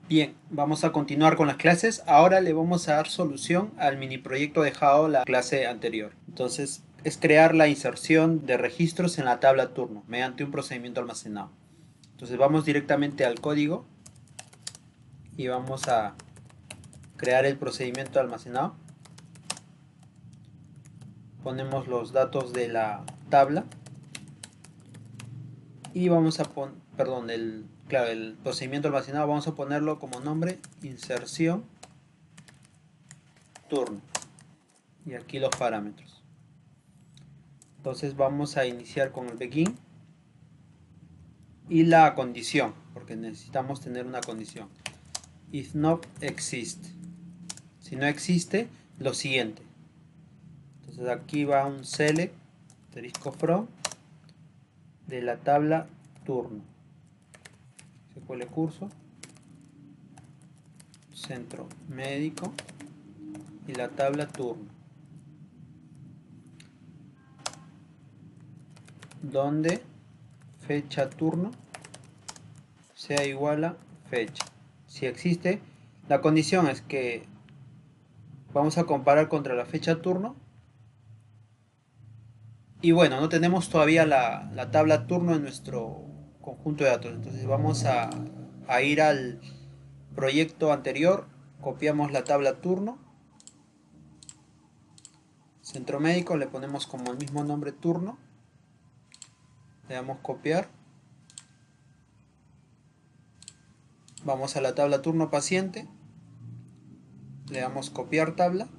Bien, vamos a continuar con las clases. Ahora le vamos a dar solución al mini proyecto dejado la clase anterior. Entonces, es crear la inserción de registros en la tabla turno mediante un procedimiento almacenado. Entonces, vamos directamente al código y vamos a crear el procedimiento almacenado. Ponemos los datos de la tabla y vamos a poner, perdón, el procedimiento almacenado vamos a ponerlo como nombre inserción turno y aquí los parámetros. Entonces vamos a iniciar con el begin y la condición, porque necesitamos tener una condición. If not exist. Si no existe, lo siguiente. Entonces aquí va un select asterisco from de la tabla turno. SQL curso, centro médico y la tabla turno. Donde fecha turno sea igual a fecha. Si existe, la condición es que vamos a comparar contra la fecha turno. Y bueno, no tenemos todavía la tabla turno en nuestro conjunto de datos. Entonces vamos a ir al proyecto anterior, copiamos la tabla turno, centro médico, le ponemos como el mismo nombre turno, le damos copiar, vamos a la tabla turno paciente, le damos copiar tabla,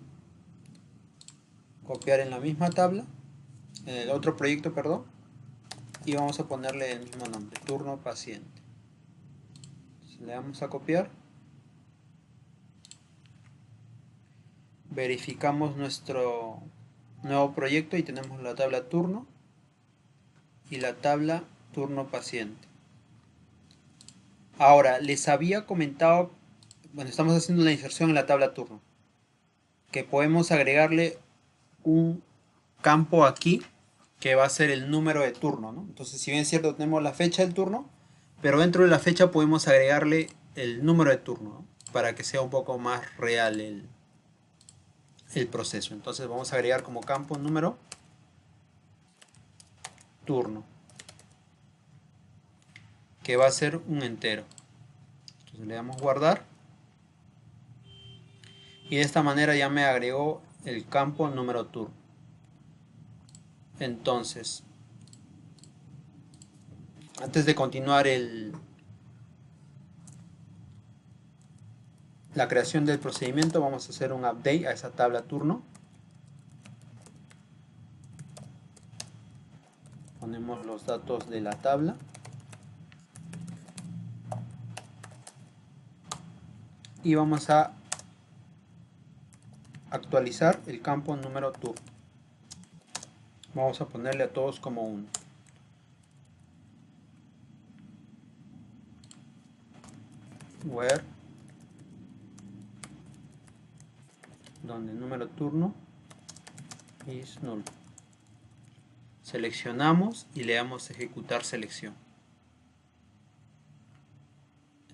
copiar en la misma tabla, en el otro proyecto, perdón, y vamos a ponerle el mismo nombre, turno paciente. Entonces, le damos a copiar, verificamos nuestro nuevo proyecto y tenemos la tabla turno y la tabla turno paciente. Ahora, les había comentado, bueno, estamos haciendo la inserción en la tabla turno, que podemos agregarle un campo aquí que va a ser el número de turno, ¿no? Entonces, si bien es cierto, tenemos la fecha del turno, pero dentro de la fecha podemos agregarle el número de turno, ¿no? Para que sea un poco más real el proceso. Entonces vamos a agregar como campo número turno, que va a ser un entero. Entonces le damos guardar y de esta manera ya me agregó el campo número turno. Entonces, antes de continuar la creación del procedimiento, vamos a hacer un update a esa tabla turno. Ponemos los datos de la tabla y vamos a actualizar el campo número turno. Vamos a ponerle a todos como 1. Where, donde el número turno is null. Seleccionamos y le damos ejecutar selección.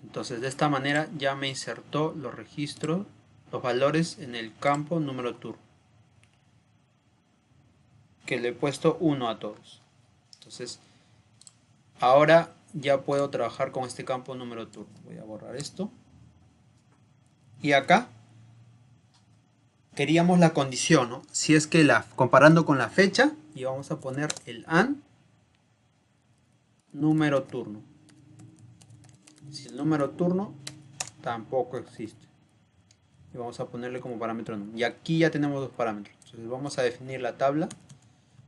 Entonces de esta manera ya me insertó los registros, los valores en el campo número turno, que le he puesto 1 a todos. Entonces ahora ya puedo trabajar con este campo número turno. Voy a borrar esto. Y acá queríamos la condición, ¿no? Si es que comparando con la fecha, y vamos a poner el AND número turno. Si el número turno tampoco existe. Y vamos a ponerle como parámetro num. Y aquí ya tenemos dos parámetros. Entonces vamos a definir la tabla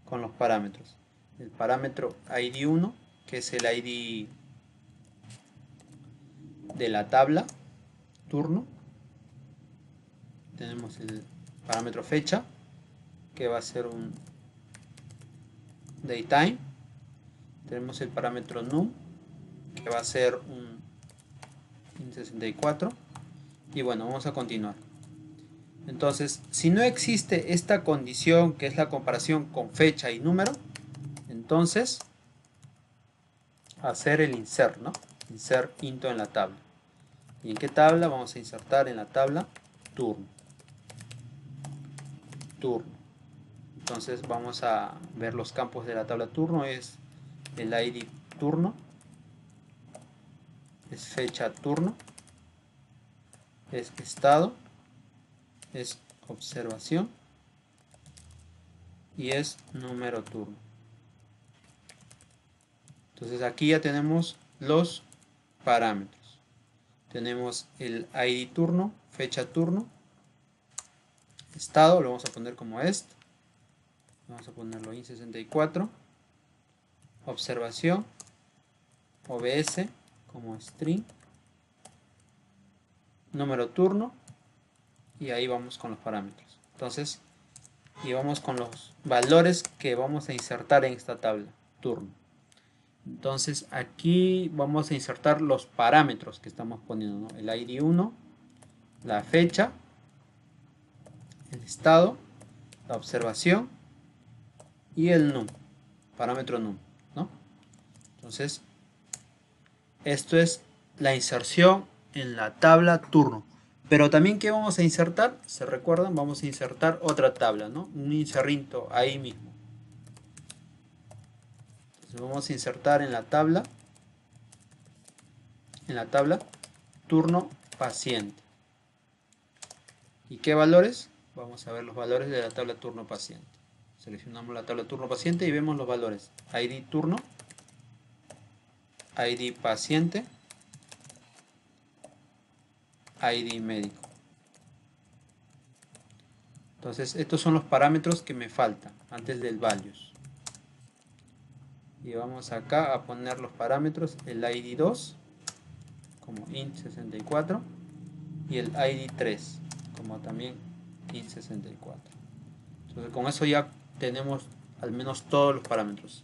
con los parámetros. El parámetro ID1, que es el ID de la tabla turno. Tenemos el parámetro fecha, que va a ser un daytime. Tenemos el parámetro num, que va a ser un int64. Y bueno, vamos a continuar. Entonces, si no existe esta condición, que es la comparación con fecha y número, entonces hacer el insert, ¿no? Insert into en la tabla. ¿Y en qué tabla? Vamos a insertar en la tabla turno. Turno. Entonces vamos a ver los campos de la tabla turno. Es el ID turno, es fecha turno, es estado, es observación y es número turno. Entonces aquí ya tenemos los parámetros. Tenemos el ID turno, fecha turno, estado, lo vamos a poner como est, vamos a ponerlo in64, observación, OBS como string, número turno, y ahí vamos con los parámetros. Entonces, y vamos con los valores que vamos a insertar en esta tabla turno. Entonces aquí vamos a insertar los parámetros que estamos poniendo, ¿no? El ID1, la fecha, el estado, la observación y el num, parámetro num, ¿no? Entonces esto es la inserción en la tabla turno. Pero también, ¿qué vamos a insertar? ¿Se recuerdan? Vamos a insertar otra tabla, ¿no? Un inserrinto ahí mismo. Entonces vamos a insertar en la tabla turno paciente. ¿Y qué valores? Vamos a ver los valores de la tabla turno paciente. Seleccionamos la tabla turno paciente y vemos los valores. ID turno, ID paciente, ID médico. Entonces estos son los parámetros que me faltan antes del values. Y vamos acá a poner los parámetros, el ID2 como int64 y el ID3 como también int64. Entonces con eso ya tenemos al menos todos los parámetros.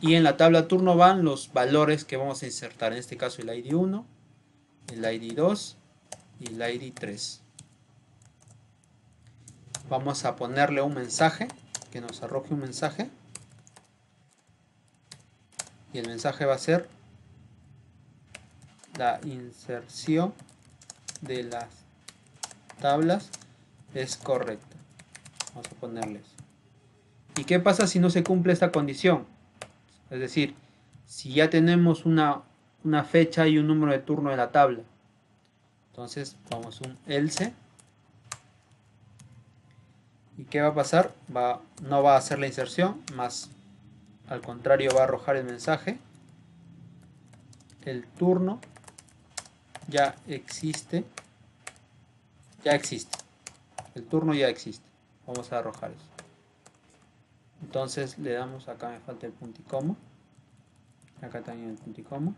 Y en la tabla turno van los valores que vamos a insertar, en este caso el ID1, el ID2 y el ID3. Vamos a ponerle un mensaje, que nos arroje un mensaje. Y el mensaje va a ser: la inserción de las tablas es correcta. Vamos a ponerles. ¿Y qué pasa si no se cumple esta condición? Es decir, si ya tenemos una fecha y un número de turno de la tabla. Entonces vamos a un else. ¿Y qué va a pasar? No va a hacer la inserción, más al contrario va a arrojar el mensaje: el turno ya existe. Ya existe. El turno ya existe. Vamos a arrojar eso. Entonces le damos, acá me falta el punto y coma. Acá también el punto y coma.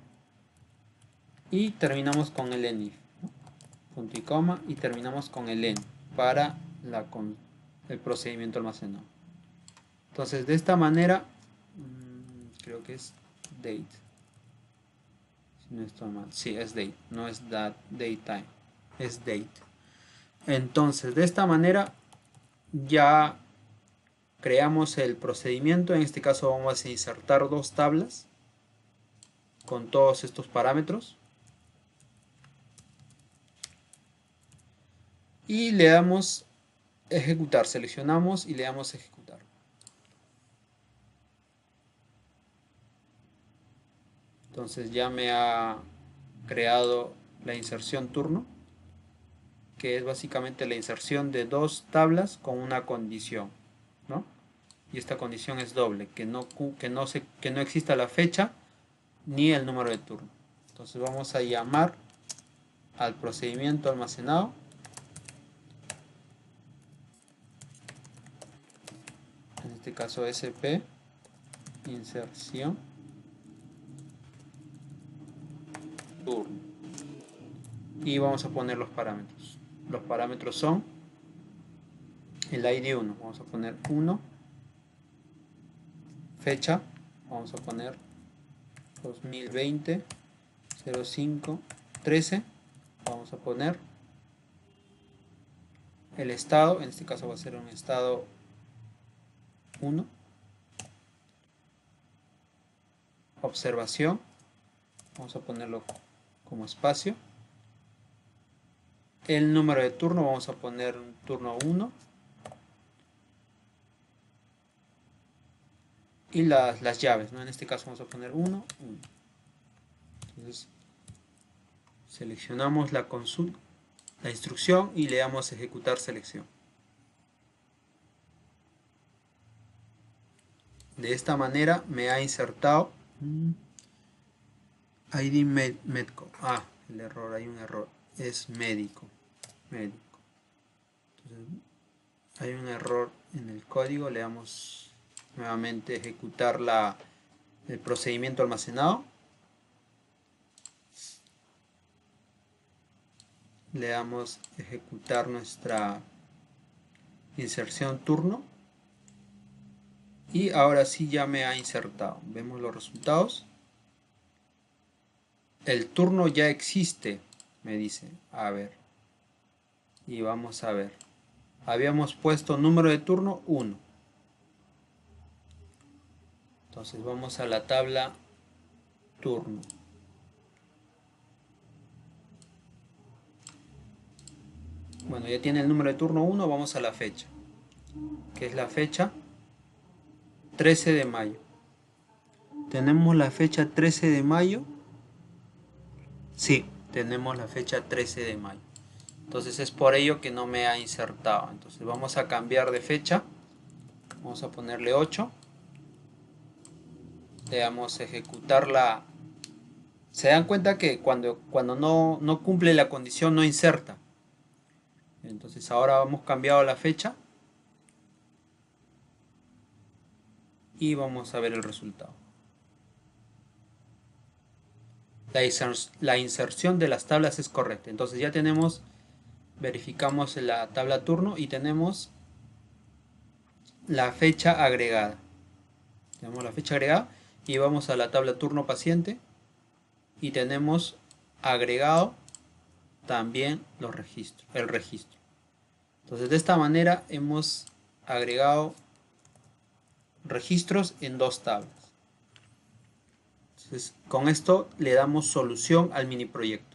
Y terminamos con el enif, ¿no? Punto y coma, y terminamos con el en para el procedimiento almacenado. Entonces de esta manera, creo que es date. Si no estoy mal. Sí, es date, no es datetime, es date. Entonces de esta manera ya creamos el procedimiento. En este caso vamos a insertar dos tablas con todos estos parámetros. Y le damos ejecutar. Seleccionamos y le damos ejecutar. Entonces ya me ha creado la inserción turno, que es básicamente la inserción de dos tablas con una condición, ¿no? Y esta condición es doble, que no exista la fecha ni el número de turno. Entonces vamos a llamar al procedimiento almacenado. En este caso sp inserción turno. Y vamos a poner los parámetros. Los parámetros son el ID1, vamos a poner 1, fecha, vamos a poner 2020 05 13, vamos a poner el estado, en este caso va a ser un estado 1, observación, vamos a ponerlo como espacio, el número de turno, vamos a poner turno 1. Y las llaves, ¿no? En este caso vamos a poner 1, 1. Entonces, seleccionamos la instrucción y le damos a ejecutar selección. De esta manera me ha insertado ID Medco. Ah, el error, hay un error. Es médico. Entonces, hay un error en el código. Le damos nuevamente ejecutar el procedimiento almacenado. Le damos ejecutar nuestra inserción turno. Y ahora sí ya me ha insertado. Vemos los resultados. El turno ya existe, me dice. A ver. Y vamos a ver. Habíamos puesto número de turno 1. Entonces vamos a la tabla turno. Bueno, ya tiene el número de turno 1. Vamos a la fecha. Que es la fecha 13 de mayo. ¿Tenemos la fecha 13 de mayo? Sí, tenemos la fecha 13 de mayo. Entonces es por ello que no me ha insertado. Entonces vamos a cambiar de fecha. Vamos a ponerle 8. Le damos a ejecutar la... Se dan cuenta que cuando no cumple la condición no inserta. Entonces ahora hemos cambiado la fecha. Y vamos a ver el resultado. La inserción de las tablas es correcta. Entonces ya tenemos, verificamos la tabla turno y tenemos la fecha agregada. Tenemos la fecha agregada y vamos a la tabla turno paciente y tenemos agregado también el registro. Entonces de esta manera hemos agregado registros en dos tablas. Entonces con esto le damos solución al mini proyecto.